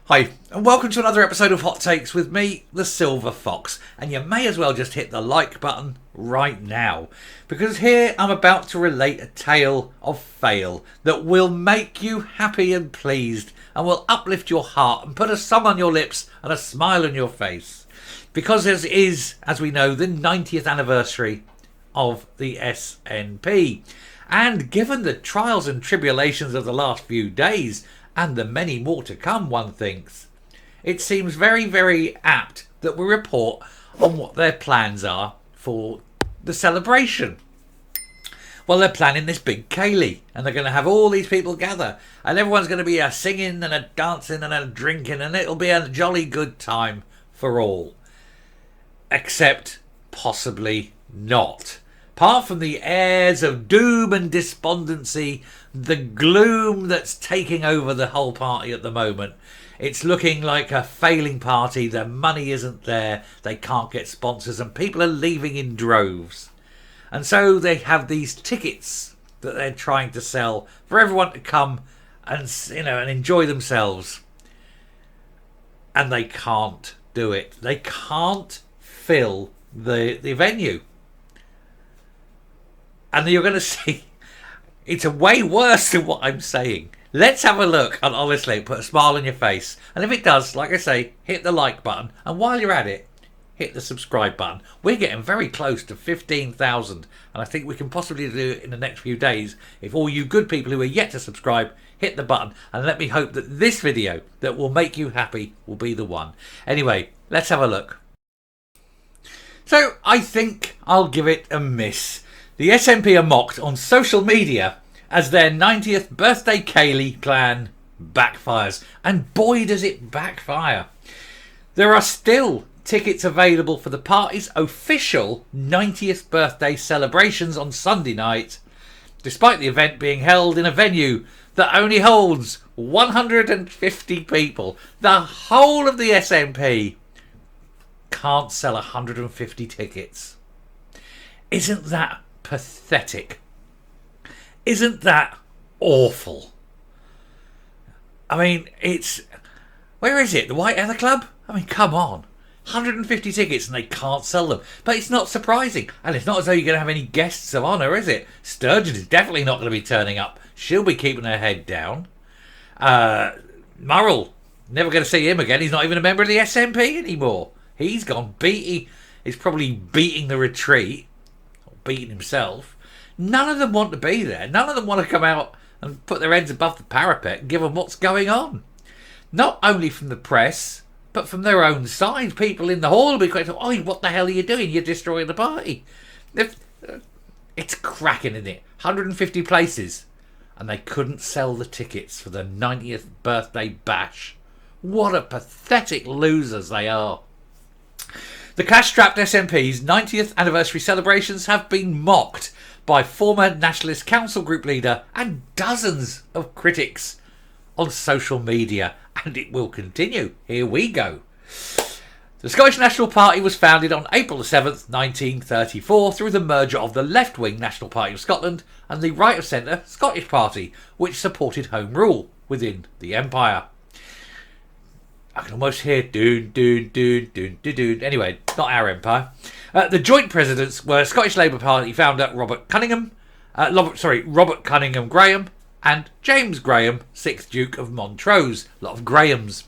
Hi, and welcome to another episode of Hot Takes with me, the Silver Fox. And you may as well just hit the like button right now, because here I'm about to relate a tale of fail that will make you happy and pleased and will uplift your heart and put a song on your lips and a smile on your face. Because this is, as we know, the 90th anniversary of the SNP. And given the trials and tribulations of the last few days, and the many more to come, one thinks, it seems very, very apt that we report on what their plans are for the celebration. Well, they're planning this big Cèilidh, and they're going to have all these people gather, and everyone's going to be a singing and a dancing and a drinking, and it'll be a jolly good time for all. Except possibly not. Apart from the airs of doom and despondency, the gloom that's taking over the whole party at the moment, it's looking like a failing party. The money isn't there, they can't get sponsors, and people are leaving in droves. And so they have these tickets that they're trying to sell for everyone to come and, and enjoy themselves. And they can't do it. They can't fill the venue. And you're going to see, it's a way worse than what I'm saying. Let's have a look, and honestly, put a smile on your face. And if it does, like I say, hit the like button. And while you're at it, hit the subscribe button. We're getting very close to 15,000. And I think we can possibly do it in the next few days. If all you good people who are yet to subscribe, hit the button. And let me hope that this video that will make you happy will be the one. Anyway, let's have a look. So I think I'll give it a miss. The SNP are mocked on social media as their 90th birthday Cèilidh plan backfires. And boy does it backfire. There are still tickets available for the party's official 90th birthday celebrations on Sunday night, despite the event being held in a venue that only holds 150 people. The whole of the SNP can't sell 150 tickets. Isn't that pathetic? Isn't that awful? I mean, it's... Where is it? The White Heather Club? I mean, come on. 150 tickets and they can't sell them. But it's not surprising. And it's not as though you're going to have any guests of honour, is it? Sturgeon is definitely not going to be turning up. She'll be keeping her head down. Murrell, never going to see him again. He's not even a member of the SNP anymore. He's gone he's probably beating the retreat. Beating himself. None of them want to be there. None of them want to come out and put their heads above the parapet and give them what's going on. Not only from the press, but from their own side. People in the hall will be going, "Oh, what the hell are you doing? You're destroying the party." It's cracking, isn't it? 150 places. And they couldn't sell the tickets for the 90th birthday bash. What a pathetic losers they are. The cash-strapped SNP's 90th anniversary celebrations have been mocked by former Nationalist Council group leader and dozens of critics on social media, and it will continue. Here we go. The Scottish National Party was founded on April 7th, 1934 through the merger of the left-wing National Party of Scotland and the right-of-centre Scottish Party, which supported Home Rule within the Empire. I can almost hear doon, doon, doon, doon, doon, doon. Anyway, not our empire. The joint presidents were Scottish Labour Party founder Robert Cunningham Graham and James Graham, 6th Duke of Montrose. A lot of Grahams.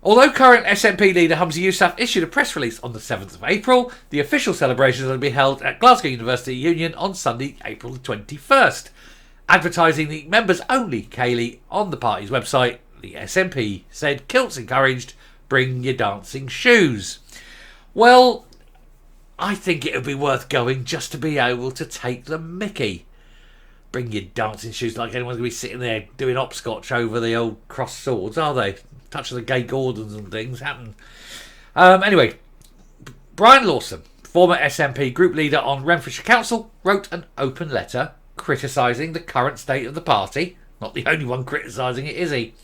Although current SNP leader Humza issued a press release on the 7th of April, the official celebrations will be held at Glasgow University Union on Sunday, April the 21st. Advertising the members-only Cèilidh on the party's website, the SNP said, "Kilts encouraged, bring your dancing shoes." Well, I think it would be worth going just to be able to take the mickey. Bring your dancing shoes, like anyone's going to be sitting there doing hopscotch over the old crossed swords, are they? Touch of the gay Gordons and things happen. Anyway, Brian Lawson, former SNP group leader on Renfrewshire Council, wrote an open letter criticising the current state of the party. Not the only one criticising it, is he?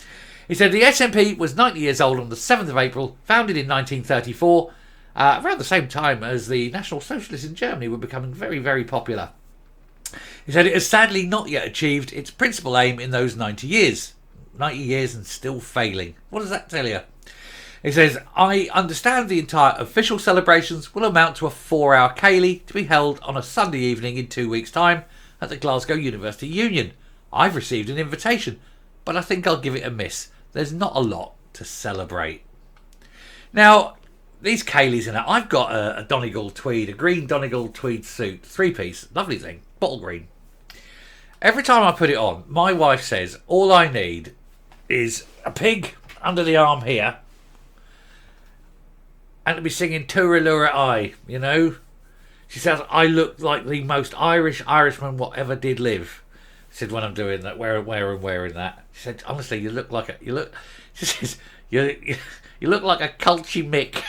He said the SNP was 90 years old on the 7th of April, founded in 1934, around the same time as the National Socialists in Germany were becoming very, very popular. He said it has sadly not yet achieved its principal aim in those 90 years. 90 years and still failing. What does that tell you? It says, I understand the entire official celebrations will amount to a 4-hour Cèilidh to be held on a Sunday evening in 2 weeks' time at the Glasgow University Union. I've received an invitation, but I think I'll give it a miss. There's not a lot to celebrate. Now, these Cèilidhs in it, I've got a Donegal tweed, a green Donegal tweed suit, 3-piece, lovely thing, bottle green. Every time I put it on, my wife says, all I need is a pig under the arm here, and to be singing Tooralura I, you know. She says, I look like the most Irishman whatever did live. She said, when I'm doing that, wearing that. She said, honestly, you look like she says, you look like a culchy Mick.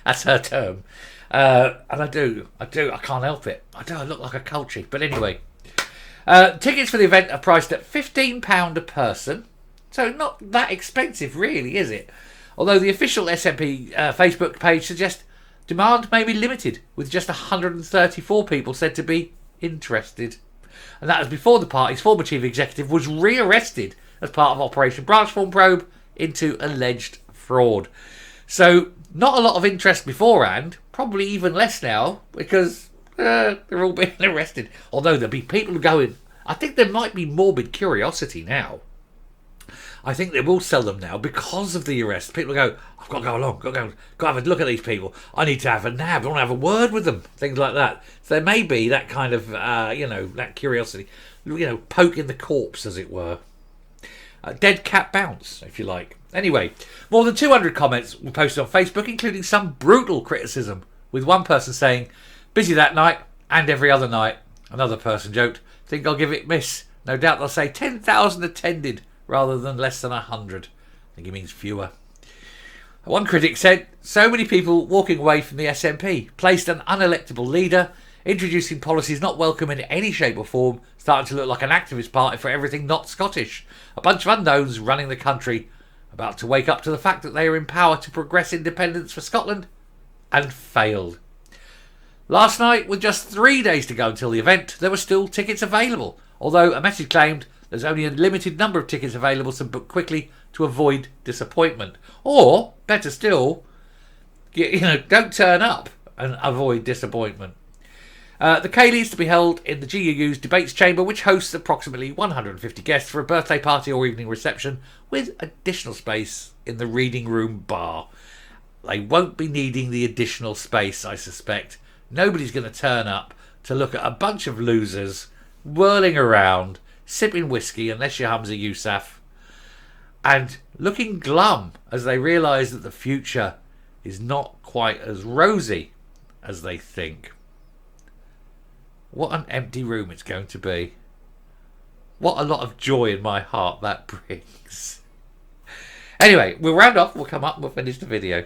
That's her term. And I do, I can't help it. I look like a culchy. But anyway, tickets for the event are priced at £15 a person. So not that expensive really, is it? Although the official SNP Facebook page suggests demand may be limited, with just 134 people said to be interested. And that was before the party's former chief executive was re-arrested as part of Operation Branchform Probe into alleged fraud. So not a lot of interest beforehand, probably even less now, because they're all being arrested. Although there'll be people going, I think there might be morbid curiosity now. I think they will sell them now because of the arrest. People go, I've got to go along, got to have a look at these people. I need to have a nab, I want to have a word with them, things like that. So there may be that kind of, that curiosity, poking the corpse, as it were. Dead cat bounce, if you like. Anyway, more than 200 comments were posted on Facebook, including some brutal criticism, with one person saying, busy that night and every other night. Another person joked, think I'll give it miss. No doubt they'll say 10,000 attended rather than less than 100. I think he means fewer. One critic said, so many people walking away from the SNP, placed an unelectable leader, introducing policies not welcome in any shape or form, starting to look like an activist party for everything not Scottish. A bunch of unknowns running the country, about to wake up to the fact that they are in power to progress independence for Scotland, and failed. Last night, with just 3 days to go until the event, there were still tickets available, although a message claimed there's only a limited number of tickets available, so book quickly to avoid disappointment. Or, better still, don't turn up and avoid disappointment. The Cèilidh is to be held in the GUU's debates chamber, which hosts approximately 150 guests for a birthday party or evening reception, with additional space in the reading room bar. They won't be needing the additional space, I suspect. Nobody's going to turn up to look at a bunch of losers whirling around, sipping whiskey, unless you're Humza Yousaf, and looking glum as they realise that the future is not quite as rosy as they think. What an empty room it's going to be. What a lot of joy in my heart that brings. Anyway, we'll round off, we'll come up, we'll finish the video.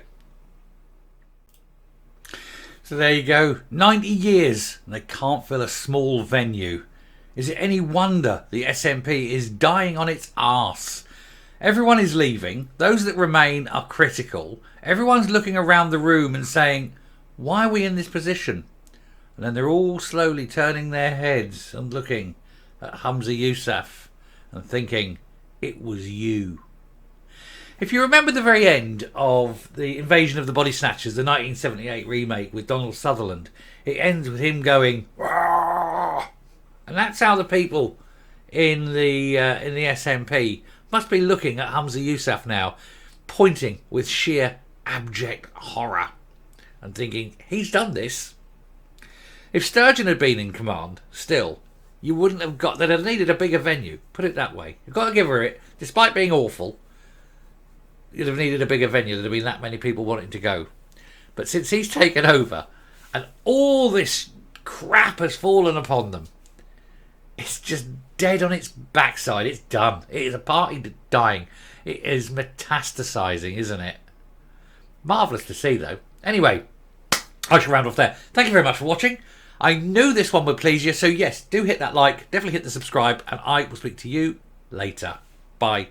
So there you go, 90 years and they can't fill a small venue. Is it any wonder the SNP is dying on its arse? Everyone is leaving. Those that remain are critical. Everyone's looking around the room and saying, why are we in this position? And then they're all slowly turning their heads and looking at Humza Yousaf and thinking, it was you. If you remember the very end of The Invasion of the Body Snatchers, the 1978 remake with Donald Sutherland, it ends with him going, "Rawr!" And that's how the people in the SNP must be looking at Humza Yousaf now, pointing with sheer abject horror and thinking, he's done this. If Sturgeon had been in command, still, you wouldn't have got... They'd have needed a bigger venue, put it that way. You've got to give her it, despite being awful, you'd have needed a bigger venue. There'd have been that many people wanting to go. But since he's taken over, and all this crap has fallen upon them, it's just dead on its backside. It's done. It is a party dying. It is metastasising, isn't it? Marvellous to see, though. Anyway, I shall round off there. Thank you very much for watching. I knew this one would please you, so yes, do hit that like, definitely hit the subscribe, and I will speak to you later. Bye.